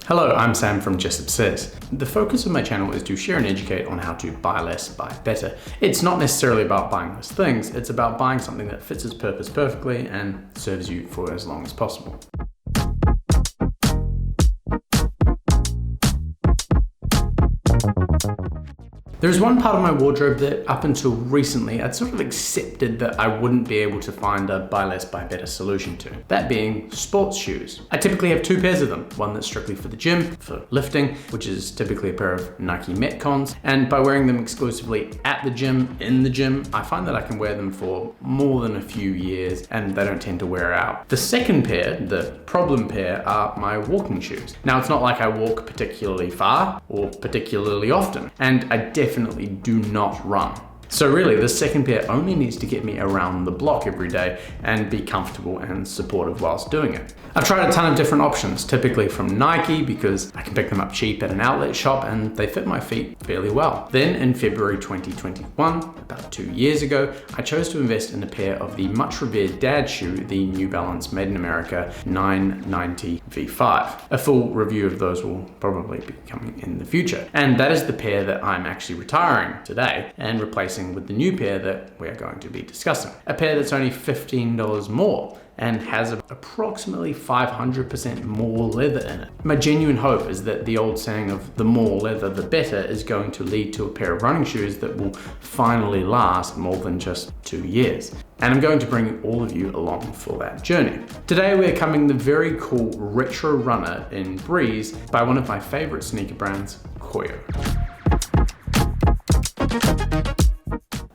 Hello, I'm Sam from Jessup Says. The focus of my channel is to share and educate on how to buy less, buy better. It's not necessarily about buying less things, it's about buying something that fits its purpose perfectly and serves you for as long as possible. There's one part of my wardrobe that up until recently I'd sort of accepted that I wouldn't be able to find a buy less, buy better solution to. That being sports shoes. I typically have two pairs of them, one that's strictly for the gym, for lifting, which is typically a pair of Nike Metcons, and by wearing them exclusively at the gym, in the gym, I find that I can wear them for more than a few years and they don't tend to wear out. The second pair, the problem pair, are my walking shoes. Now it's not like I walk particularly far or particularly often, and I definitely do not run. So really, the second pair only needs to get me around the block every day and be comfortable and supportive whilst doing it. I've tried a ton of different options, typically from Nike because I can pick them up cheap at an outlet shop and they fit my feet fairly well. Then in February 2021, about 2 years ago, I chose to invest in a pair of the much revered dad shoe, the New Balance Made in America 990 V5. A full review of those will probably be coming in the future. And that is the pair that I'm actually retiring today and replacing with the new pair that we are going to be discussing. A pair that's only $15 more and has approximately 500% more leather in it. My genuine hope is that the old saying of the more leather the better is going to lead to a pair of running shoes that will finally last more than just 2 years. And I'm going to bring all of you along for that journey. Today we're covering the very cool Retro Runner in Breeze by one of my favorite sneaker brands, KOIO.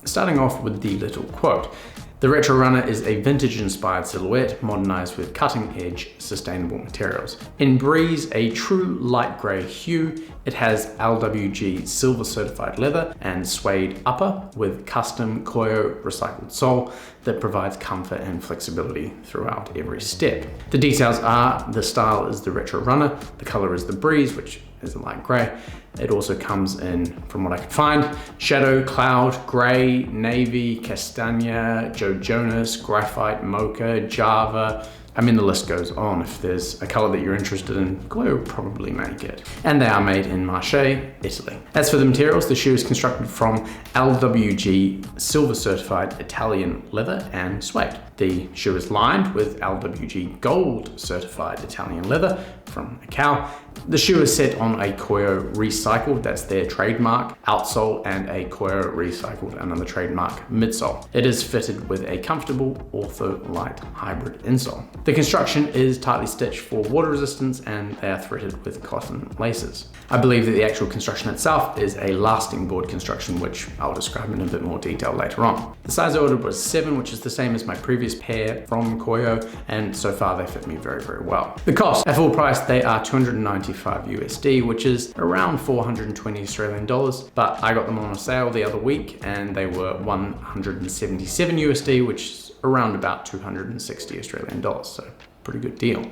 Starting off with the little quote. The Retro Runner is a vintage-inspired silhouette modernized with cutting-edge, sustainable materials. In Breeze, a true light gray hue, it has LWG silver certified leather and suede upper with custom KOIO recycled sole that provides comfort and flexibility throughout every step. The details are, the style is the Retro Runner, the color is the Breeze, which is a light gray. It also comes in, from what I could find, shadow, cloud, gray, navy, castagna, Joe Jonas, graphite, mocha, java. I mean, the list goes on. If there's a color that you're interested in, KOIO will probably make it. And they are made in Marseille, Italy. As for the materials, the shoe is constructed from LWG silver certified Italian leather and suede. The shoe is lined with LWG gold certified Italian leather from a cow. The shoe is set on a KOIO recycled, that's their trademark, outsole, and a KOIO recycled, another trademark, midsole. It is fitted with a comfortable ortho-light hybrid insole. The construction is tightly stitched for water resistance and they are threaded with cotton laces. I believe that the actual construction itself is a lasting board construction, which I'll describe in a bit more detail later on. The size I ordered was 7, which is the same as my previous pair from KOIO, and so far they fit me very, very well. The cost, at full price, they are $295 USD, which is around 420 Australian dollars, but I got them on a sale the other week and they were 177 USD, which is around about 260 Australian dollars, so pretty good deal.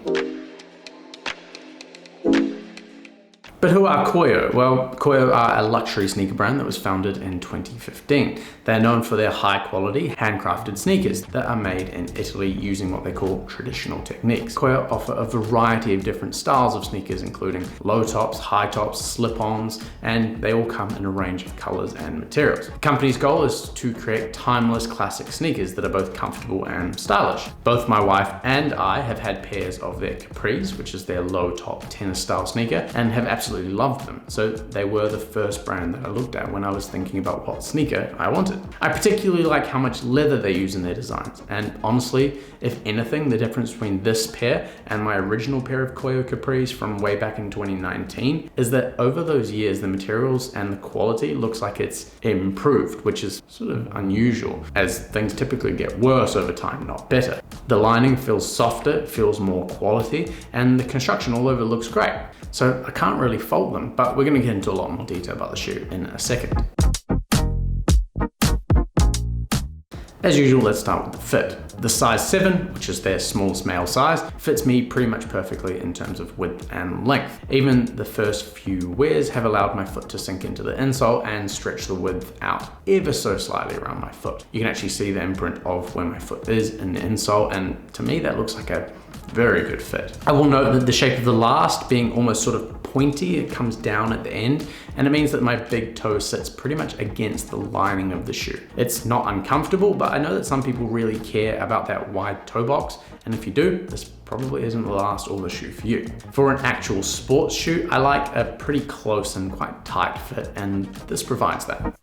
But who are KOIO? Well, KOIO are a luxury sneaker brand that was founded in 2015. They're known for their high quality, handcrafted sneakers that are made in Italy using what they call traditional techniques. KOIO offer a variety of different styles of sneakers, including low tops, high tops, slip-ons, and they all come in a range of colors and materials. The company's goal is to create timeless classic sneakers that are both comfortable and stylish. Both my wife and I have had pairs of their Capris, which is their low top tennis style sneaker, and have absolutely loved them. So they were the first brand that I looked at when I was thinking about what sneaker I wanted. I particularly like how much leather they use in their designs. And honestly, if anything, the difference between this pair and my original pair of KOIO Capris from way back in 2019 is that over those years, the materials and the quality looks like it's improved, which is sort of unusual as things typically get worse over time, not better. The lining feels softer, feels more quality, and the construction all over looks great. So I can't really fault them, but we're going to get into a lot more detail about the shoe in a second. As usual, let's start with the fit. The size 7, which is their smallest male size, fits me pretty much perfectly in terms of width and length. Even the first few wears have allowed my foot to sink into the insole and stretch the width out ever so slightly around my foot. You can actually see the imprint of where my foot is in the insole, and to me that looks like a very good fit. I will note that the shape of the last being almost sort of pointy, it comes down at the end, and it means that my big toe sits pretty much against the lining of the shoe. It's not uncomfortable, but I know that some people really care about that wide toe box, and if you do, this probably isn't the last or the shoe for you. For an actual sports shoe, I like a pretty close and quite tight fit, and this provides that.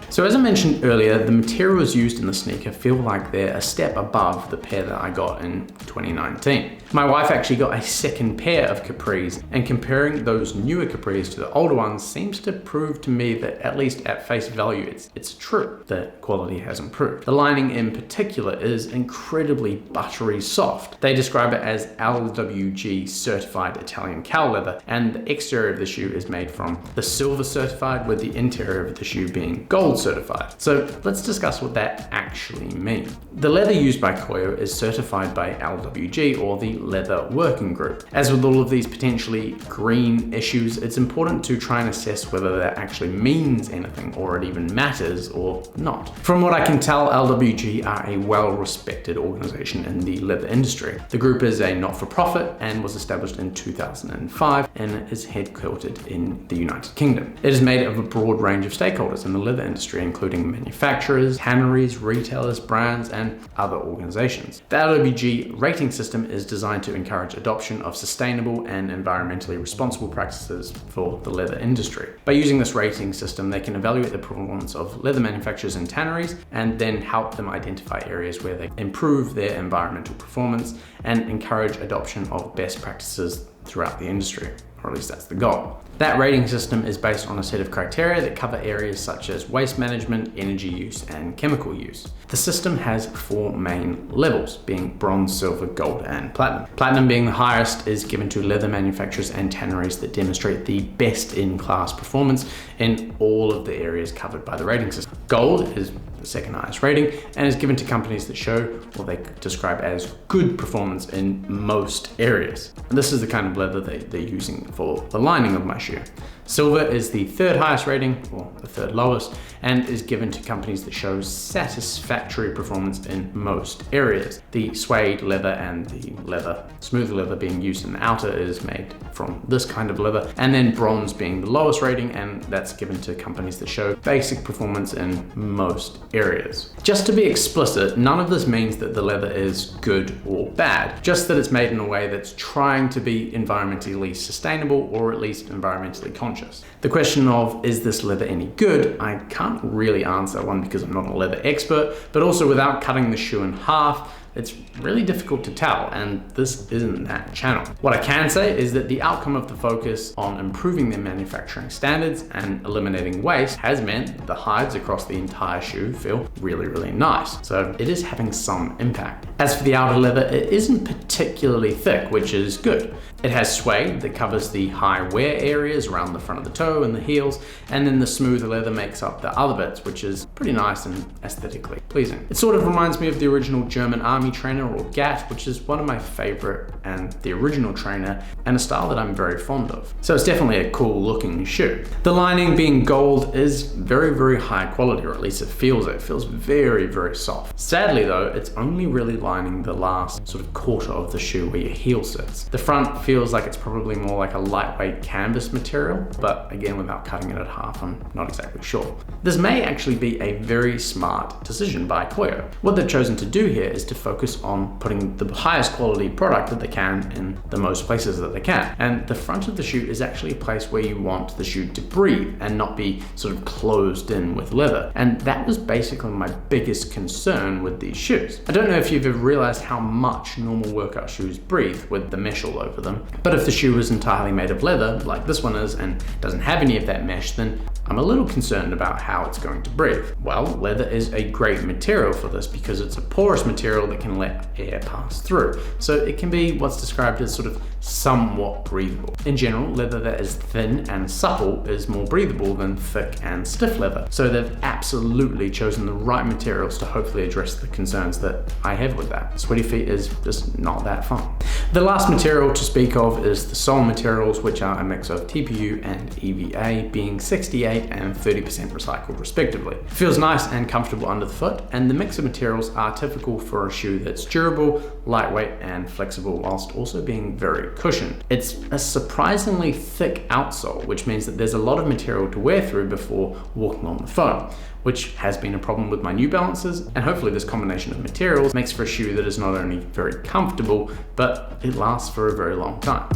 So as I mentioned earlier, the materials used in the sneaker feel like they're a step above the pair that I got in 2019. My wife actually got a second pair of capris, and comparing those newer capris to the older ones seems to prove to me that, at least at face value, it's true that quality has improved. The lining in particular is incredibly buttery soft. They describe it as LWG certified Italian cow leather, and the exterior of the shoe is made from the silver certified, with the interior of the shoe being gold certified. So let's discuss what that actually means. The leather used by KOIO is certified by LWG, or the Leather Working Group. As with all of these potentially green issues, it's important to try and assess whether that actually means anything, or it even matters or not. From what I can tell, LWG are a well-respected organization in the leather industry. The group is a not-for-profit and was established in 2005 and is headquartered in the United Kingdom. It is made of a broad range of stakeholders in the leather industry, including manufacturers, tanneries, retailers, brands, and other organizations. The LWG rating system is designed to encourage adoption of sustainable and environmentally responsible practices for the leather industry. By using this rating system, they can evaluate the performance of leather manufacturers and tanneries, and then help them identify areas where they improve their environmental performance and encourage adoption of best practices throughout the industry. Or at least that's the goal. That rating system is based on a set of criteria that cover areas such as waste management, energy use, and chemical use. The system has 4 main levels, being bronze, silver, gold, and platinum. Platinum, being the highest, is given to leather manufacturers and tanneries that demonstrate the best-in-class performance in all of the areas covered by the rating system. Gold is the second highest rating and is given to companies that show what they describe as good performance in most areas. And this is the kind of leather they're using for the lining of my shoe. Silver is the third highest rating, or the third lowest, and is given to companies that show satisfactory performance in most areas. The suede leather and the leather, smooth leather being used in the outer, is made from this kind of leather. And then bronze being the lowest rating, and that's given to companies that show basic performance in most areas. Just to be explicit, none of this means that the leather is good or bad, just that it's made in a way that's trying to be environmentally sustainable, or at least environmentally conscious. The question of, is this leather any good? I can't really answer, one, because I'm not a leather expert, but also without cutting the shoe in half, it's really difficult to tell, and this isn't that channel. What I can say is that the outcome of the focus on improving their manufacturing standards and eliminating waste has meant that the hides across the entire shoe feel really, really nice. So it is having some impact. As for the outer leather, it isn't particularly thick, which is good. It has suede that covers the high wear areas around the front of the toe and the heels, and then the smooth leather makes up the other bits, which is pretty nice and aesthetically pleasing. It sort of reminds me of the original German Army trainer, or GAT, which is one of my favorite and the original trainer, and a style that I'm very fond of. So it's definitely a cool looking shoe. The lining, being gold, is very, very high quality, or at least it feels very, very soft. Sadly though, it's only really lining the last sort of quarter of the shoe where your heel sits. The front feels like it's probably more like a lightweight canvas material, but again, without cutting it at half, I'm not exactly sure. This may actually be a very smart decision by KOIO. What they've chosen to do here is to focus on putting the highest quality product that they can in the most places that they can. And the front of the shoe is actually a place where you want the shoe to breathe and not be sort of closed in with leather. And that was basically my biggest concern with these shoes. I don't know if you've ever realized how much normal workout shoes breathe with the mesh all over them, but if the shoe is entirely made of leather, like this one is, and doesn't have any of that mesh, then I'm a little concerned about how it's going to breathe. Well, leather is a great material for this because it's a porous material that can let air pass through. So it can be what's described as sort of somewhat breathable. In general, leather that is thin and supple is more breathable than thick and stiff leather. So they've absolutely chosen the right materials to hopefully address the concerns that I have with that. Sweaty feet is just not that fun. The last material to speak of is the sole materials, which are a mix of TPU and EVA, being 68 28 and 30% recycled respectively. It feels nice and comfortable under the foot, and the mix of materials are typical for a shoe that's durable, lightweight, and flexible whilst also being very cushioned. It's a surprisingly thick outsole, which means that there's a lot of material to wear through before walking on the foam, which has been a problem with my New Balances, and hopefully this combination of materials makes for a shoe that is not only very comfortable, but it lasts for a very long time.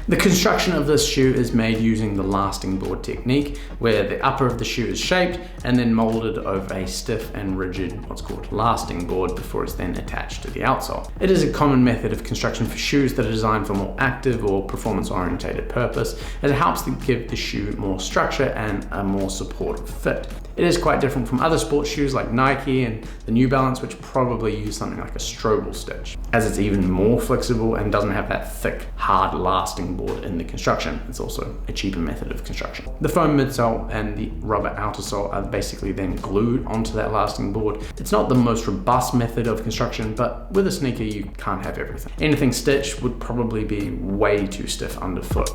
The construction of this shoe is made using the lasting board technique, where the upper of the shoe is shaped and then molded over a stiff and rigid, what's called lasting board, before it's then attached to the outsole. It is a common method of construction for shoes that are designed for more active or performance-oriented purpose, as it helps to give the shoe more structure and a more supportive fit. It is quite different from other sports shoes like Nike and the New Balance, which probably use something like a Strobel stitch, as it's even more flexible and doesn't have that thick, hard lasting board in the construction. It's also a cheaper method of construction. The foam midsole and the rubber outer sole are basically then glued onto that lasting board. It's not the most robust method of construction, but with a sneaker you can't have everything. Anything stitched would probably be way too stiff underfoot.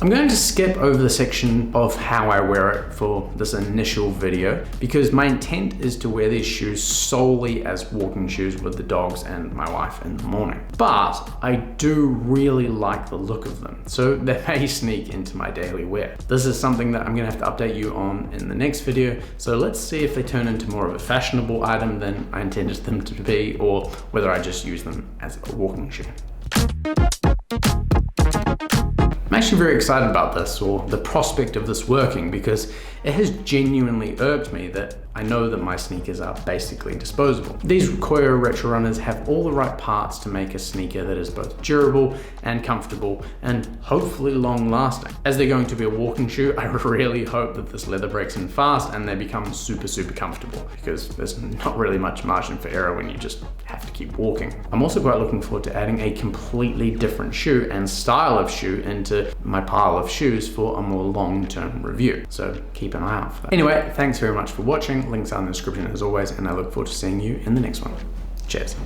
I'm going to skip over the section of how I wear it for this initial video, because my intent is to wear these shoes solely as walking shoes with the dogs and my wife in the morning. But I do really like the look of them, so they may sneak into my daily wear. This is something that I'm going to have to update you on in the next video, so let's see if they turn into more of a fashionable item than I intended them to be, or whether I just use them as a walking shoe. I'm actually very excited about this, or the prospect of this working, because it has genuinely irked me that I know that my sneakers are basically disposable. These KOIO Retro Runners have all the right parts to make a sneaker that is both durable and comfortable and hopefully long lasting. As they're going to be a walking shoe, I really hope that this leather breaks in fast and they become super comfortable, because there's not really much margin for error when you just have to keep walking. I'm also quite looking forward to adding a completely different shoe and style of shoe into my pile of shoes for a more long-term review, so keep an eye out for that. Anyway, thanks very much for watching. Links are in the description as always, and I look forward to seeing you in the next one. Cheers.